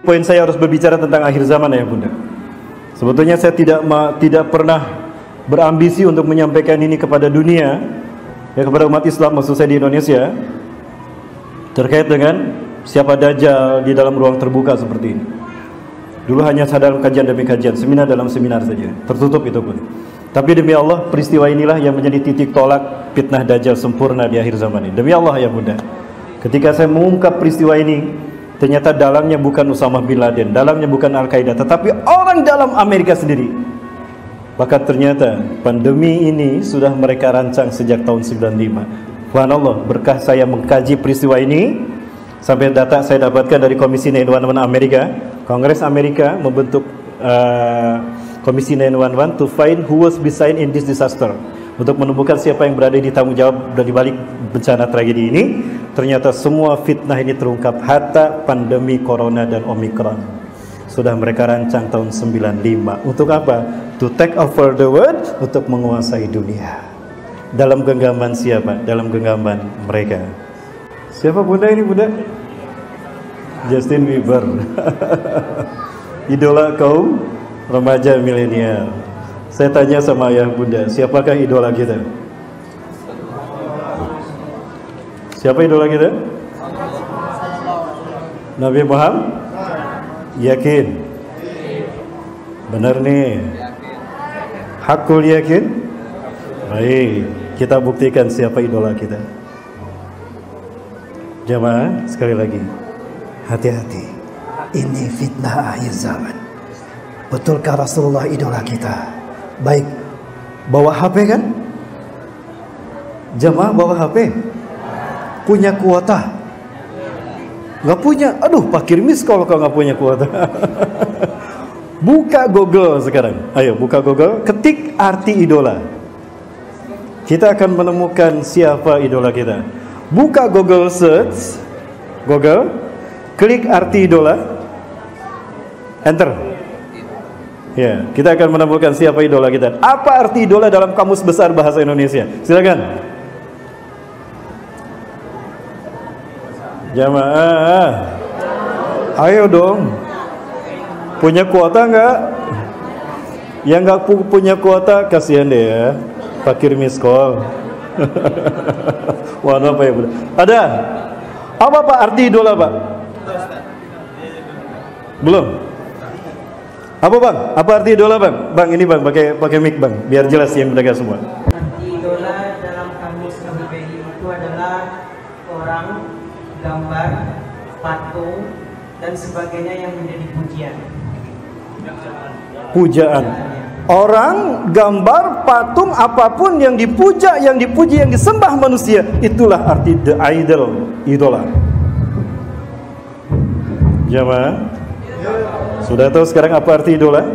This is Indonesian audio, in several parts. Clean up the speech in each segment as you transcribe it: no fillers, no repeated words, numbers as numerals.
Poin saya harus berbicara tentang akhir zaman ya Bunda. Sebetulnya saya tidak pernah berambisi untuk menyampaikan ini kepada dunia, ya kepada umat Islam, maksud saya di Indonesia, terkait dengan siapa Dajjal di dalam ruang terbuka seperti ini. Dulu hanya dalam kajian demi kajian, seminar dalam seminar saja, tertutup itu pun. Tapi demi Allah, peristiwa inilah yang menjadi titik tolak fitnah Dajjal sempurna di akhir zaman ini. Demi Allah ya Bunda, ketika saya mengungkap peristiwa ini, ternyata dalangnya bukan Usamah bin Laden, dalangnya bukan Al-Qaeda, tetapi orang dalam Amerika sendiri. Bahkan ternyata pandemi ini sudah mereka rancang sejak tahun 95. Subhanallah, berkah saya mengkaji peristiwa ini, sampai data saya dapatkan dari Komisi 911 Amerika, Kongres Amerika membentuk Komisi 911 to find who was behind in this disaster, untuk menemukan siapa yang berada di tanggung jawab di balik bencana tragedi ini. Ternyata semua fitnah ini terungkap, hatta pandemi corona dan omikron sudah mereka rancang tahun 95. Untuk apa? To take over the world, untuk menguasai dunia. Dalam genggaman siapa? Dalam genggaman mereka. Siapa Bunda ini Bunda? Justin Bieber. Idola kaum remaja milenial. Saya tanya sama ayah Bunda, siapakah idola kita? Siapa idola kita? Nabi Muhammad? Yakin? Benar nih? Hakul yakin? Baik, kita buktikan siapa idola kita. Jamaah, sekali lagi, hati-hati. Ini fitnah akhir zaman. Betulkah Rasulullah idola kita? Baik, bawa HP kan? Jamaah bawa HP? Punya kuota? Nggak punya? Aduh, parkir miss kalau nggak punya kuota. Buka Google sekarang. Ayo, buka Google, ketik arti idola. Kita akan menemukan siapa idola kita. Buka Google search, Google, klik arti idola, enter. Ya, kita akan menemukan siapa idola kita. Apa arti idola dalam Kamus Besar Bahasa Indonesia? Silakan. Jamaah, ayo dong. Punya kuota nggak? Yang nggak punya kuota, kasihan deh ya, parkir miss call. Wah, apa ya Bunda? Ada? Apa Pak arti idola Pak? Belum? Apa Bang? Apa arti idola Bang? Bang ini Bang, pakai mic Bang, biar jelas yang mendengar semua. Arti idola dalam kamus KBBI itu adalah orang, gambar, patung, dan sebagainya yang menjadi pujian. Pujaan. Orang, gambar, patung, apapun yang dipuja, yang dipuji, yang disembah manusia, itulah arti the idol, idola. Jamaah, sudah tahu sekarang apa arti idola?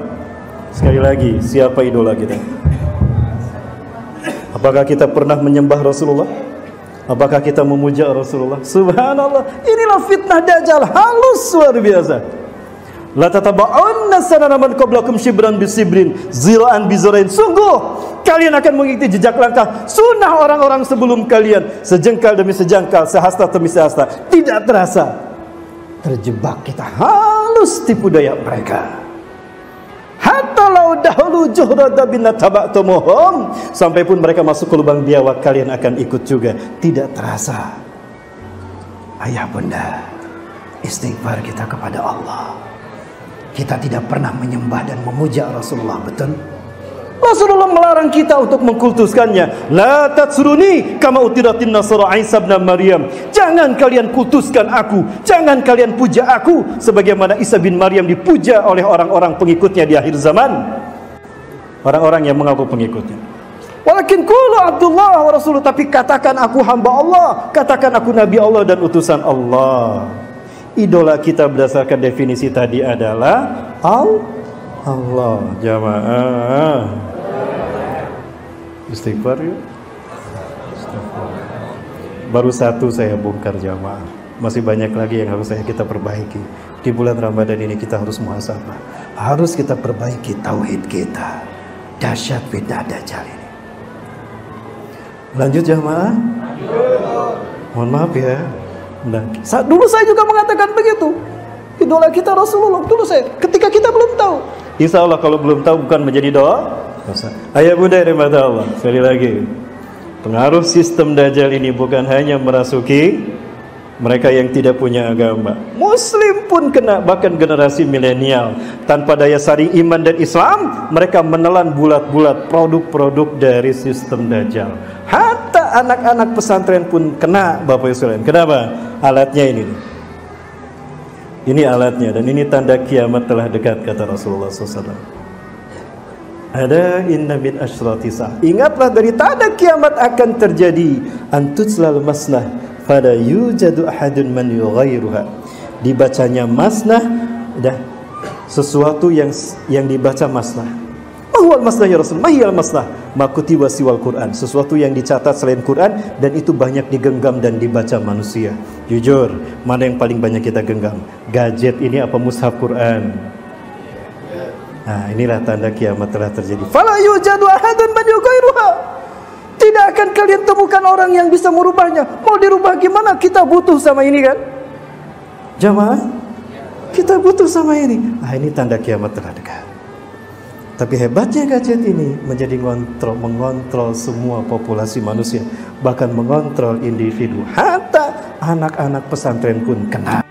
Sekali lagi, siapa idola kita? Apakah kita pernah menyembah Rasulullah? Apakah kita memuja Rasulullah? Subhanallah, inilah fitnah Dajjal, halus luar biasa. La tataba'unna sanana man qablakum shibran bisibrin zira'an bizirain. Sungguh kalian akan mengikuti jejak langkah sunnah orang-orang sebelum kalian, sejengkal demi sejengkal, sehasta demi sehasta. Tidak terasa terjebak kita, halus tipu daya mereka. Hatta lau dahulu juhrada binna taba'tumuhum, sampai pun mereka masuk ke lubang biawak, kalian akan ikut juga. Tidak terasa. Ayah Bunda, istighfar kita kepada Allah. Kita tidak pernah menyembah dan memuja Rasulullah, betul? Rasulullah melarang kita untuk mengkultuskannya. La tatsuruni kama utiratin nasara Isa bin Maryam. Jangan kalian kultuskan aku, jangan kalian puja aku sebagaimana Isa bin Maryam dipuja oleh orang-orang pengikutnya di akhir zaman. Orang-orang yang mengaku pengikutnya. Walakin qulu Abdullah wa Rasuluh, tapi katakan aku hamba Allah, katakan aku nabi Allah dan utusan Allah. Idola kita berdasarkan definisi tadi adalah Allah. Jamaah, istighfar yuk. Baru satu saya bongkar jamaah, masih banyak lagi yang harus kita perbaiki. Di bulan Ramadan ini kita harus muhasabah, harus kita perbaiki tauhid kita. Dahsyat fitnah Dajjal ini. Lanjut jamaah. Mohon maaf ya. Nah, dulu saya juga mengatakan begitu. Idola kita Rasulullah. Dulu ketika kita belum tahu. Insya Allah kalau belum tahu bukan menjadi dosa. Ayah bunda yang dirahmati Allah, sekali lagi, pengaruh sistem Dajjal ini bukan hanya merasuki mereka yang tidak punya agama, Muslim pun kena, bahkan generasi milenial tanpa daya saring iman dan Islam, mereka menelan bulat-bulat produk-produk dari sistem Dajjal. Hatta anak-anak pesantren pun kena, Bapak Ibu sekalian. Kenapa? Alatnya ini. Ini alatnya, dan ini tanda kiamat telah dekat, kata Rasulullah SAW. Ada inna min asyrati sa'ah. Ingatlah dari tanda kiamat akan terjadi. Antuslal masnah fala yujadu ahadun man yughayyiruha. Dibacanya masnah, dah sesuatu yang dibaca masnah. Mahwal masnah ya Rasul, mahiyal masnah makuti wasiwal Quran. Sesuatu yang dicatat selain Quran dan itu banyak digenggam dan dibaca manusia. Jujur, mana yang paling banyak kita genggam? Gadget ini apa mushaf Quran? Nah, inilah tanda kiamat telah terjadi. Fala yujadu ahadun man yughayyiruha. Tidak akan kalian temukan orang yang bisa merubahnya. Mau dirubah gimana? Kita butuh sama ini kan? Jamaah, kita butuh sama ini. Nah, ini tanda kiamat telah dekat. Tapi hebatnya gadget ini menjadi mengontrol semua populasi manusia, bahkan mengontrol individu. Hatta anak-anak pesantren pun kena.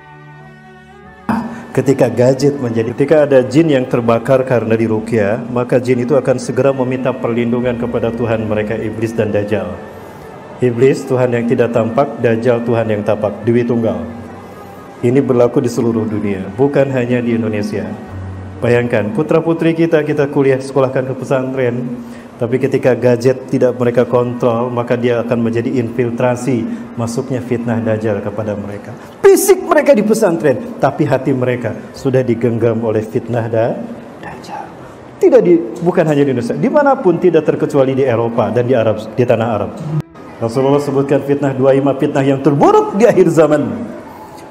Ketika gadget ketika ada jin yang terbakar karena diruqyah, maka jin itu akan segera meminta perlindungan kepada Tuhan mereka, iblis dan Dajjal. Iblis Tuhan yang tidak tampak, Dajjal Tuhan yang tampak, Dewi Tunggal. Ini berlaku di seluruh dunia, bukan hanya di Indonesia. Bayangkan, putra-putri kita kuliah sekolahkan ke pesantren, tapi ketika gadget tidak mereka kontrol, maka dia akan menjadi infiltrasi masuknya fitnah Dajjal kepada mereka. Fisik mereka di pesantren, tapi hati mereka sudah digenggam oleh fitnah Dajjal. Bukan hanya di Indonesia, dimanapun, tidak terkecuali di Eropa dan di tanah Arab. Rasulullah sebutkan fitnah fitnah yang terburuk di akhir zaman.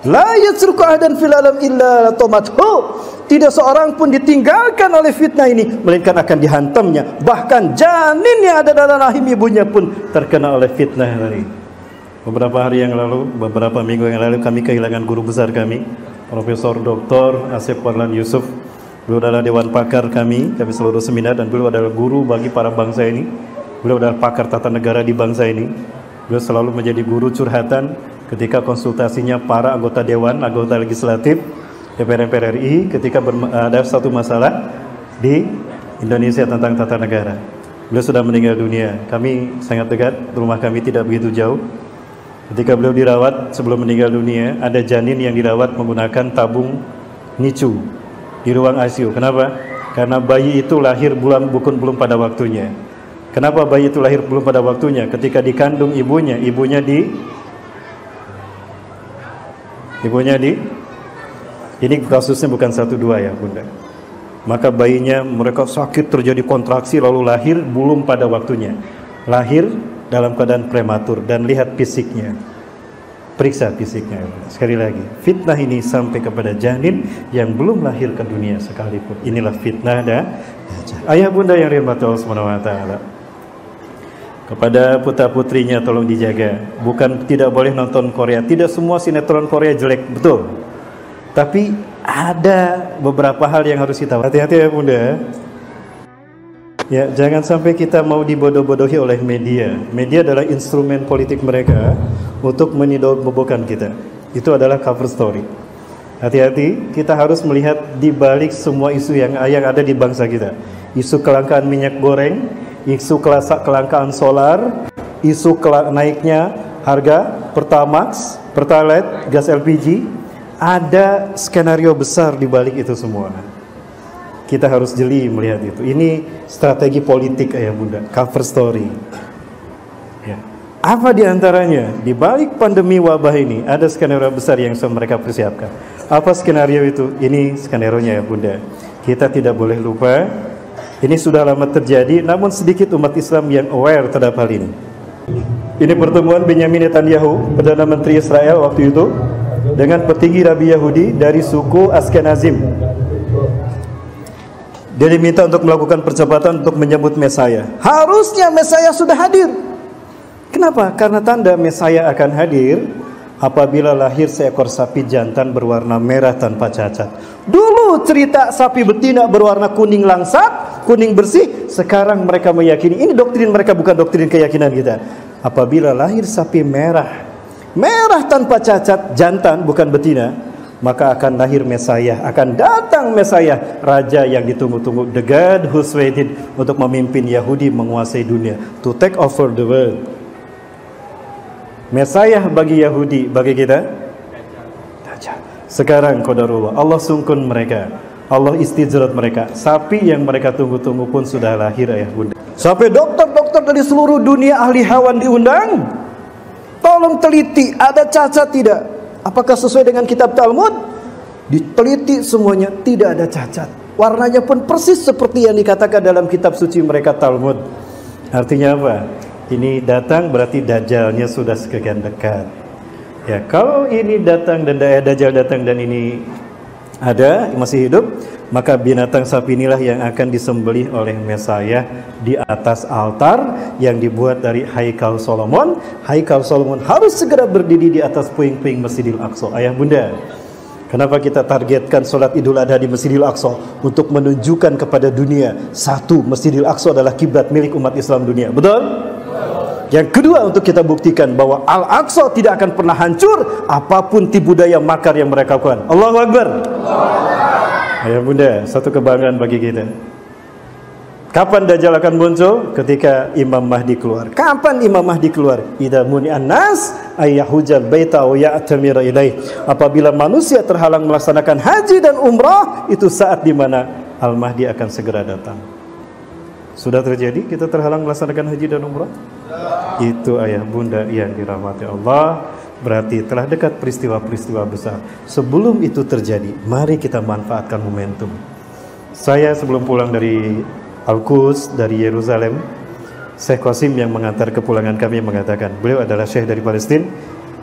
La yasruku ahadan fil alam illa tomathu. Tidak seorang pun ditinggalkan oleh fitnah ini, melainkan akan dihantamnya. Bahkan janin yang ada dalam rahim ibunya pun terkena oleh fitnah ini. Beberapa minggu yang lalu kami kehilangan guru besar kami, Profesor Dr. Asep Warlan Yusuf. Beliau adalah dewan pakar kami seluruh seminar, dan beliau adalah guru bagi para bangsa ini. Beliau adalah pakar tata negara di bangsa ini. Beliau selalu menjadi guru curhatan ketika konsultasinya para anggota dewan, anggota legislatif, DPR RI ketika ada satu masalah di Indonesia tentang tata negara. Beliau sudah meninggal dunia. Kami sangat dekat, rumah kami tidak begitu jauh. Ketika beliau dirawat, sebelum meninggal dunia, ada janin yang dirawat menggunakan tabung NICU di ruang ICU. Kenapa? Karena bayi itu lahir belum pada waktunya. Kenapa bayi itu lahir belum pada waktunya? Ketika dikandung ibunya ini kasusnya bukan 1-2 ya bunda. Maka bayinya mereka sakit, terjadi kontraksi, lalu lahir belum pada waktunya. Lahir dalam keadaan prematur, dan lihat fisiknya. Periksa fisiknya. Sekali lagi, fitnah ini sampai kepada janin yang belum lahir ke dunia sekalipun. Inilah fitnah ayah bunda yang dirahmati Allah Subhanahu wa taala. Kepada putra-putrinya tolong dijaga. Bukan tidak boleh nonton Korea. Tidak semua sinetron Korea jelek, betul. Tapi ada beberapa hal yang harus kita hati-hati ya bunda. Ya, jangan sampai kita mau dibodoh-bodohi oleh media. Media adalah instrumen politik mereka untuk menidobokan kita. Itu adalah cover story. Hati-hati, kita harus melihat di balik semua isu yang ada di bangsa kita. Isu kelangkaan minyak goreng, isu kelangkaan solar, isu naiknya harga Pertamax, Pertalite, gas LPG. Ada skenario besar di balik itu semua. Kita harus jeli melihat itu. Ini strategi politik ayah bunda, cover story. Ya. Apa diantaranya? Di balik pandemi wabah ini ada skenario besar yang mereka persiapkan. Apa skenario itu? Ini skenario-nya ya bunda. Kita tidak boleh lupa. Ini sudah lama terjadi, namun sedikit umat Islam yang aware terhadap hal ini. Ini pertemuan Benyamin Netanyahu, Perdana Menteri Israel waktu itu, dengan petinggi Rabi Yahudi dari suku Askenazim. Dia diminta untuk melakukan percepatan untuk menyambut Mesaya. Harusnya Mesaya sudah hadir. Kenapa? Karena tanda Mesaya akan hadir apabila lahir seekor sapi jantan berwarna merah tanpa cacat. Dulu cerita sapi betina berwarna kuning langsat, kuning bersih. Sekarang mereka meyakini, ini doktrin mereka, bukan doktrin keyakinan kita. Apabila lahir sapi merah tanpa cacat, jantan bukan betina, maka akan lahir Mesayah, akan datang Mesayah, raja yang ditunggu-tunggu, the God who's waited, untuk memimpin Yahudi menguasai dunia, to take over the world. Mesayah bagi Yahudi, bagi kita Dajjal. Sekarang qadarullah, Allah sungkun mereka, Allah istijrat mereka. Sapi yang mereka tunggu-tunggu pun sudah lahir, ayah bunda. Sampai dokter-dokter dari seluruh dunia, ahli hewan diundang. Tolong teliti, ada cacat tidak? Apakah sesuai dengan kitab Talmud? Diteliti semuanya, tidak ada cacat. Warnanya pun persis seperti yang dikatakan dalam kitab suci mereka Talmud. Artinya apa? Ini datang berarti Dajjalnya sudah sekian dekat. Ya, kalau ini datang dan Dajjal datang dan ini ada, masih hidup, maka binatang sapi inilah yang akan disembelih oleh Mesayah di atas altar yang dibuat dari Haikal Solomon. Haikal Solomon harus segera berdiri di atas puing-puing Masjidil Aqsa. Ayah bunda, kenapa kita targetkan sholat Idul Adha di Masjidil Aqsa? Untuk menunjukkan kepada dunia, satu, Masjidil Aqsa adalah kiblat milik umat Islam dunia. Betul? Yang kedua, untuk kita buktikan bahwa Al-Aqsa tidak akan pernah hancur apapun tipu daya makar yang mereka lakukan. Allahu Akbar. Ayah bunda, satu kebanggaan bagi kita. Kapan Dajjal akan muncul? Ketika Imam Mahdi keluar. Kapan Imam Mahdi keluar? Idza muni'an nas ayyahujal baita wa ya'tamira ilaih. Apabila manusia terhalang melaksanakan haji dan umrah, itu saat di mana Al-Mahdi akan segera datang. Sudah terjadi kita terhalang melaksanakan haji dan umrah? Itu ayah bunda yang dirahmati Allah. Berarti telah dekat peristiwa-peristiwa besar. Sebelum itu terjadi, mari kita manfaatkan momentum. Saya sebelum pulang dari Al-Quds, dari Yerusalem, Syekh Qasim yang mengantar kepulangan kami mengatakan, beliau adalah Syekh dari Palestina,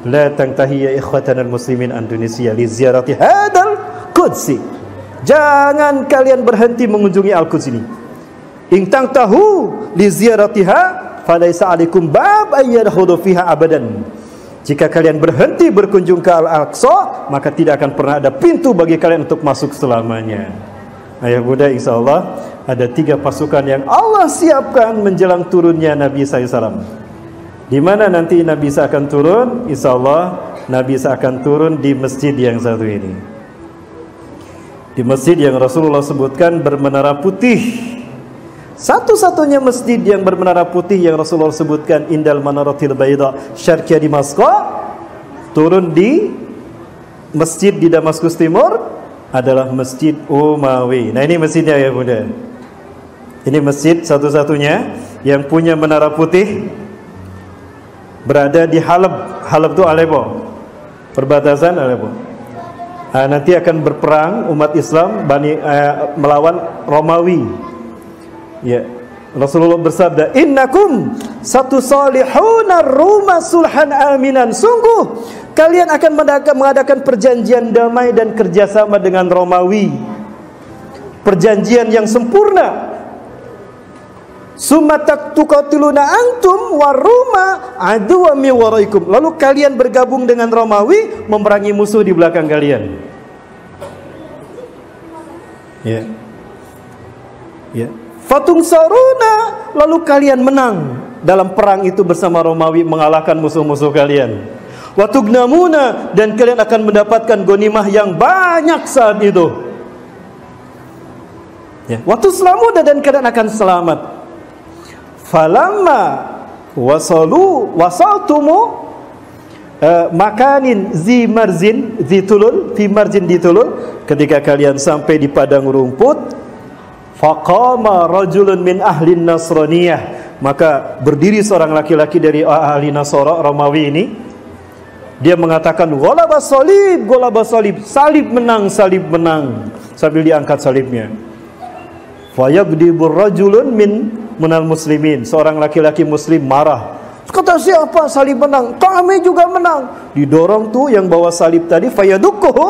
la tangtahi ya ikhwatanal muslimin Indonesia li ziarati hadal Qudsi. Jangan kalian berhenti mengunjungi Al-Quds ini. In tangtahu li ziaratiha falaisa alaikum bab ayyadkhulu fiha abadan. Jika kalian berhenti berkunjung ke Al-Aqsa, maka tidak akan pernah ada pintu bagi kalian untuk masuk selamanya. Ayah bunda, insya Allah ada 3 pasukan yang Allah siapkan menjelang turunnya Nabi SAW. Di mana nanti Nabi Isa akan turun? Insya Allah Nabi Isa akan turun di masjid yang satu ini, di masjid yang Rasulullah sebutkan bermenara putih. Satu-satunya masjid yang bermenara putih yang Rasulullah sebutkan, Indal Manaratil Baida Syarqiyah di Moskow, turun di masjid di Damaskus Timur, adalah Masjid Umawi. Nah, ini masjidnya ya bunda. Ini masjid satu-satunya yang punya menara putih, berada di Halab. Halab itu Aleppo, perbatasan Aleppo. Nanti akan berperang umat Islam melawan Romawi. Ya, Rasulullah bersabda, innakum satusalihuna Roma sulhan aminan. Sungguh kalian akan mengadakan perjanjian damai dan kerjasama dengan Romawi, perjanjian yang sempurna. Summa tuqatiluna antum waruma aduwa min waraikum. Lalu kalian bergabung dengan Romawi, memerangi musuh di belakang kalian. Ya. Ya. Fatung saruna, lalu kalian menang dalam perang itu bersama Romawi, mengalahkan musuh-musuh kalian. Watugnamuna, dan kalian akan mendapatkan ghanimah yang banyak saat itu. Ya. Watuslamuna, dan kalian akan selamat. Falamma wasaltumu makanin zi marzin ditulul fi marjin ditulul, ketika kalian sampai di padang rumput, faqama rajulun min ahli Nasraniyah, maka berdiri seorang laki-laki dari ahli Nasara Romawi ini. Dia mengatakan ghalaba salib, salib menang, sambil diangkat salibnya. Fayaghdibur rajulun minal muslimin, seorang laki-laki muslim marah. Kata siapa salib menang? Kami juga menang. Didorong tuh yang bawa salib tadi, fayadukkuhu,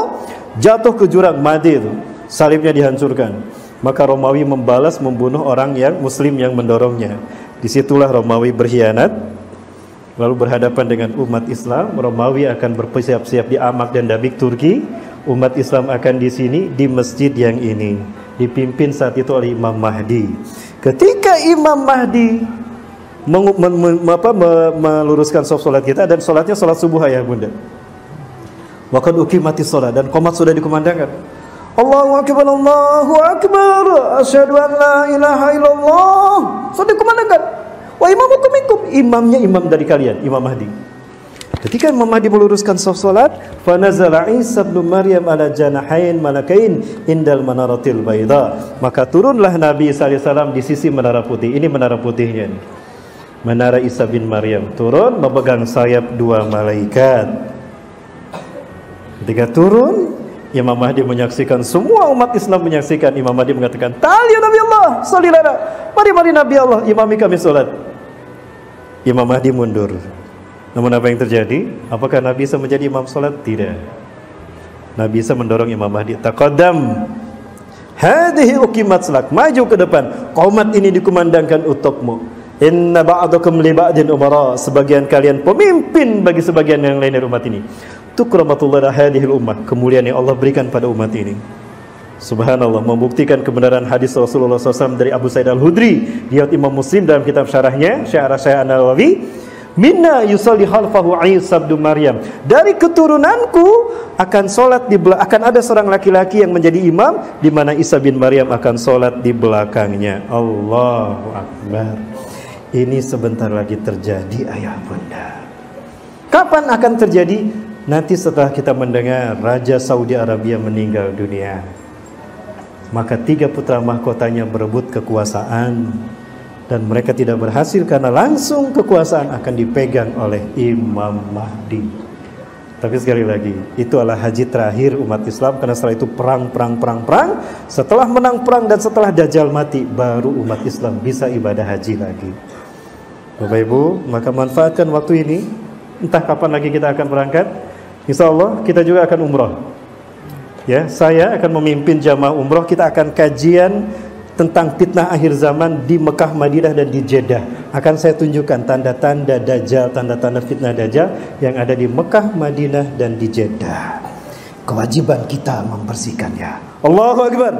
jatuh ke jurang mati itu. Salibnya dihancurkan. Maka Romawi membalas membunuh orang yang muslim yang mendorongnya. Disitulah Romawi berkhianat. lalu berhadapan dengan umat Islam. Romawi akan bersiap-siap di Amak dan Dabik Turki. Umat Islam akan di sini, di masjid yang ini, dipimpin saat itu oleh Imam Mahdi. Ketika Imam Mahdi meluruskan sholat kita, dan sholatnya sholat subuh ya bunda. Waqad uqimatis sholat, dan qomat sudah dikumandangkan. Allahu akbar, Allahu akbar, asyhadu an la ilaha illallah. Sudah dikumandangkan. Wa imamukum minkum, imamnya imam dari kalian, Imam Mahdi. Ketika Imam Mahdi meluruskan sholat, fa nazala Isa bin Maryam ala janahain malakain indal manaratil baida. Maka turunlah Nabi Isa alaihi salam di sisi menara putih. Ini menara putihnya nih. Menara Isa bin Maryam turun memegang sayap dua malaikat. Ketika turun, Imam Mahdi menyaksikan, semua umat Islam menyaksikan. Imam Mahdi mengatakan, "Ta'al ya Nabi Allah, sholli lana." Mari Nabi Allah, imami kami sholat. Imam Mahdi mundur. Namun apa yang terjadi? Apakah Nabi Isa menjadi imam sholat? Tidak. Nabi Isa mendorong Imam Mahdi, "Taqaddam, hadhihi uqimat lak." Maju ke depan, qomat ini dikumandangkan untukmu. Inna ba'dakum li ba'din umara. Sebagian kalian pemimpin bagi sebagian yang lain dari umat ini. Tukramatullah hadhil ummah. Kemuliaan yang Allah berikan pada umat ini. Subhanallah, membuktikan kebenaran hadis Rasulullah SAW dari Abu Sa'id Al-Hudri, riwayat Imam Muslim dalam kitab syarahnya, Syarah Syekh An-Nawawi. Minna yusalli khalfahu Isa bin Maryam. Dari keturunanku akan salat akan ada seorang laki-laki yang menjadi imam, di mana Isa bin Maryam akan salat di belakangnya. Allahu Akbar. Ini sebentar lagi terjadi ayah bunda. Kapan akan terjadi? Nanti setelah kita mendengar Raja Saudi Arabia meninggal dunia, maka 3 putra mahkotanya berebut kekuasaan, dan mereka tidak berhasil karena langsung kekuasaan akan dipegang oleh Imam Mahdi. Tapi sekali lagi, itu adalah haji terakhir umat Islam, karena setelah itu perang. Setelah menang perang dan setelah Dajjal mati, baru umat Islam bisa ibadah haji lagi. Bapak Ibu, maka manfaatkan waktu ini. Entah kapan lagi kita akan berangkat. Insya Allah kita juga akan umroh. Ya, saya akan memimpin jamaah umroh. Kita akan kajian tentang fitnah akhir zaman di Mekah, Madinah, dan di Jeddah. Akan saya tunjukkan tanda-tanda Dajjal, tanda-tanda fitnah Dajjal yang ada di Mekah, Madinah, dan di Jeddah. Kewajiban kita membersihkannya. Allahu Akbar.